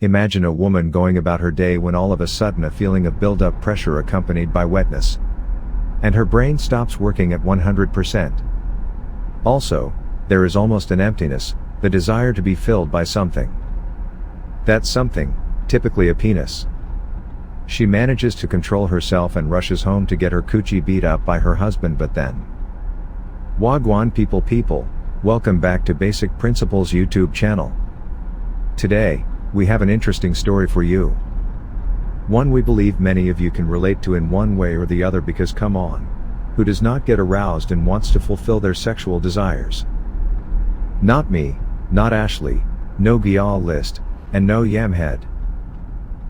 Imagine a woman going about her day when all of a sudden a feeling of build-up pressure accompanied by wetness. And her brain stops working at 100%. Also, there is almost an emptiness, the desire to be filled by something. That something, typically a penis. She manages to control herself and rushes home to get her coochie beat up by her husband, but then. Wagwan people, welcome back to Basic Principles YouTube channel. Today, we have an interesting story for you. One we believe many of you can relate to in one way or the other, because come on, who does not get aroused and wants to fulfill their sexual desires? Not me, not Ashley, no Gyal List, and no Yamhead.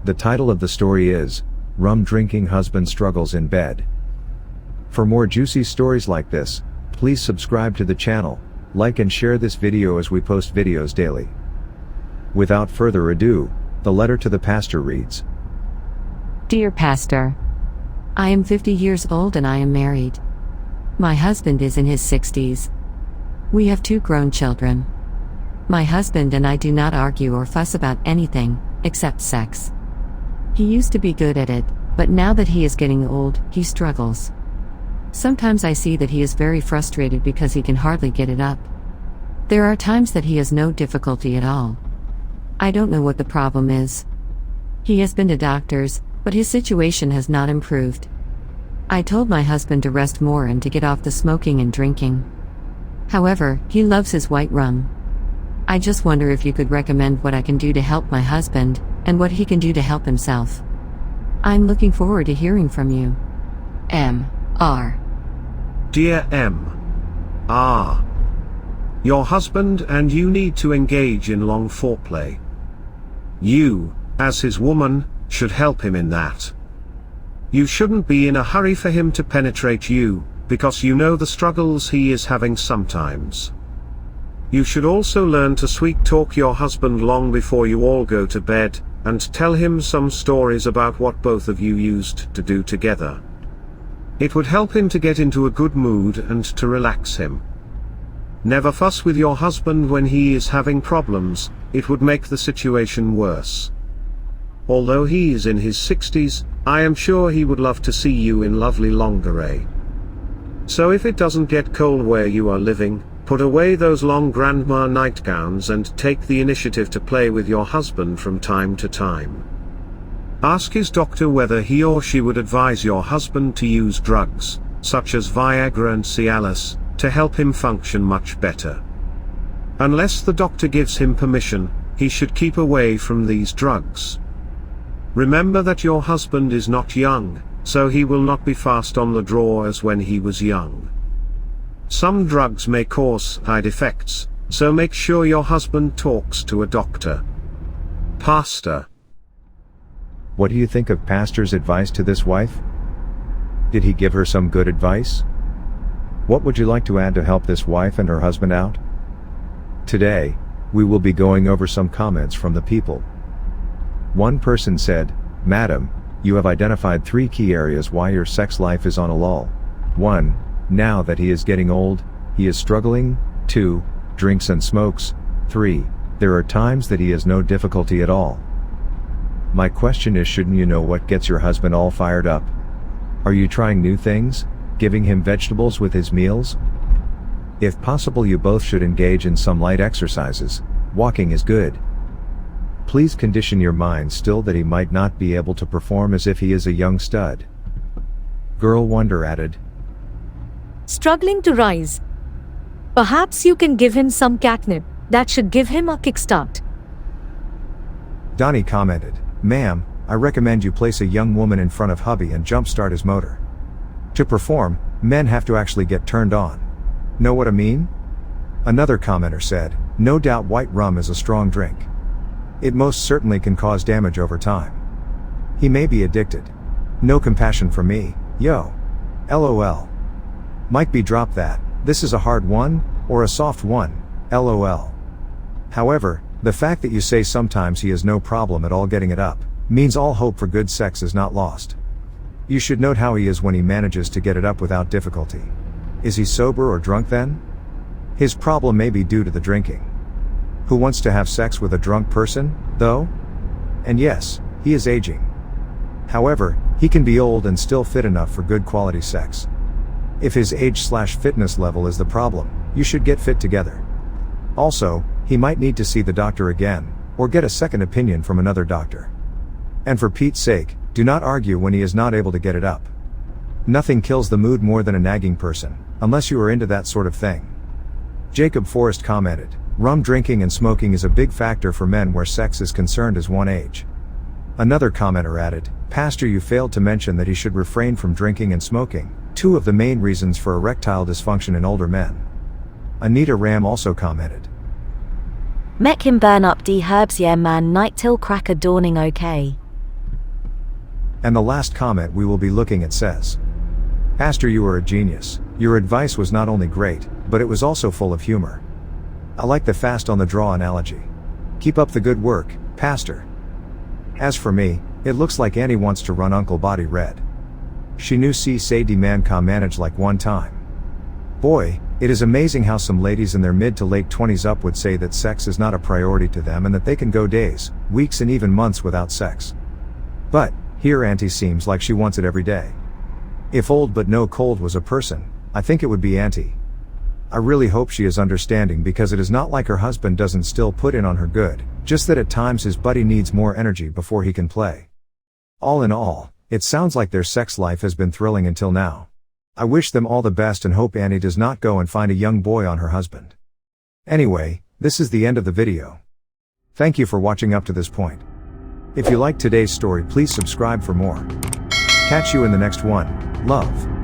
The title of the story is, Rum-drinking husband struggles in bed. For more juicy stories like this, please subscribe to the channel, like and share this video as we post videos daily. Without further ado, the letter to the pastor reads. Dear Pastor, I am 50 years old and I am married. My husband is in his 60s. We have 2 grown children. My husband and I do not argue or fuss about anything, except sex. He used to be good at it, but now that he is getting old, he struggles. Sometimes I see that he is very frustrated because he can hardly get it up. There are times that he has no difficulty at all. I don't know what the problem is. He has been to doctors, but his situation has not improved. I told my husband to rest more and to get off the smoking and drinking. However, he loves his white rum. I just wonder if you could recommend what I can do to help my husband, and what he can do to help himself. I'm looking forward to hearing from you. M.R. Dear M.R. Your husband and you need to engage in long foreplay. You, as his woman, should help him in that. You shouldn't be in a hurry for him to penetrate you, because you know the struggles he is having sometimes. You should also learn to sweet talk your husband long before you all go to bed, and tell him some stories about what both of you used to do together. It would help him to get into a good mood and to relax him. Never fuss with your husband when he is having problems, it would make the situation worse. Although he is in his 60s, I am sure he would love to see you in lovely lingerie. So if it doesn't get cold where you are living, put away those long grandma nightgowns and take the initiative to play with your husband from time to time. Ask his doctor whether he or she would advise your husband to use drugs, such as Viagra and Cialis, to help him function much better. Unless the doctor gives him permission, he should keep away from these drugs. Remember that your husband is not young, so he will not be fast on the draw as when he was young. Some drugs may cause side effects, so make sure your husband talks to a doctor. Pastor. What do you think of Pastor's advice to this wife? Did he give her some good advice? What would you like to add to help this wife and her husband out? Today, we will be going over some comments from the people. One person said, Madam, you have identified 3 key areas why your sex life is on a lull. 1. Now that he is getting old, he is struggling. 2. Drinks and smokes. 3. There are times that he has no difficulty at all. My question is, shouldn't you know what gets your husband all fired up? Are you trying new things? Giving him vegetables with his meals? If possible, you both should engage in some light exercises. Walking is good. Please condition your mind still that he might not be able to perform as if he is a young stud. Girl Wonder added, Struggling to rise. Perhaps you can give him some catnip, that should give him a kickstart. Donnie commented, Ma'am, I recommend you place a young woman in front of hubby and jumpstart his motor. To perform, men have to actually get turned on. Know what I mean? Another commenter said, no doubt white rum is a strong drink. It most certainly can cause damage over time. He may be addicted. No compassion for me, yo. LOL. Might be drop that, this is a hard one, or a soft one, LOL. However, the fact that you say sometimes he has no problem at all getting it up, means all hope for good sex is not lost. You should note how he is when he manages to get it up without difficulty. Is he sober or drunk then? His problem may be due to the drinking. Who wants to have sex with a drunk person, though? And yes, he is aging. However, he can be old and still fit enough for good quality sex. If his age/fitness level is the problem, you should get fit together. Also, he might need to see the doctor again, or get a second opinion from another doctor. And for Pete's sake, do not argue when he is not able to get it up. Nothing kills the mood more than a nagging person, unless you are into that sort of thing. Jacob Forrest commented, rum drinking and smoking is a big factor for men where sex is concerned as one age. Another commenter added, Pastor, you failed to mention that he should refrain from drinking and smoking, two of the main reasons for erectile dysfunction in older men. Anita Ram also commented, Mek him burn up D herbs, yeah man, night till crack of dawning, okay. And the last comment we will be looking at says, Pastor, you are a genius. Your advice was not only great, but it was also full of humor. I like the fast on the draw analogy. Keep up the good work, Pastor. As for me, it looks like Annie wants to run Uncle Body red. She knew si say di man ka manage like one time. Boy, it is amazing how some ladies in their mid to late 20s up would say that sex is not a priority to them and that they can go days, weeks and even months without sex. But, here Auntie seems like she wants it every day. If old but no cold was a person, I think it would be Auntie. I really hope she is understanding, because it is not like her husband doesn't still put in on her good, just that at times his buddy needs more energy before he can play. All in all, it sounds like their sex life has been thrilling until now. I wish them all the best and hope Annie does not go and find a young boy on her husband. Anyway, this is the end of the video. Thank you for watching up to this point. If you liked today's story, please subscribe for more. Catch you in the next one. Love.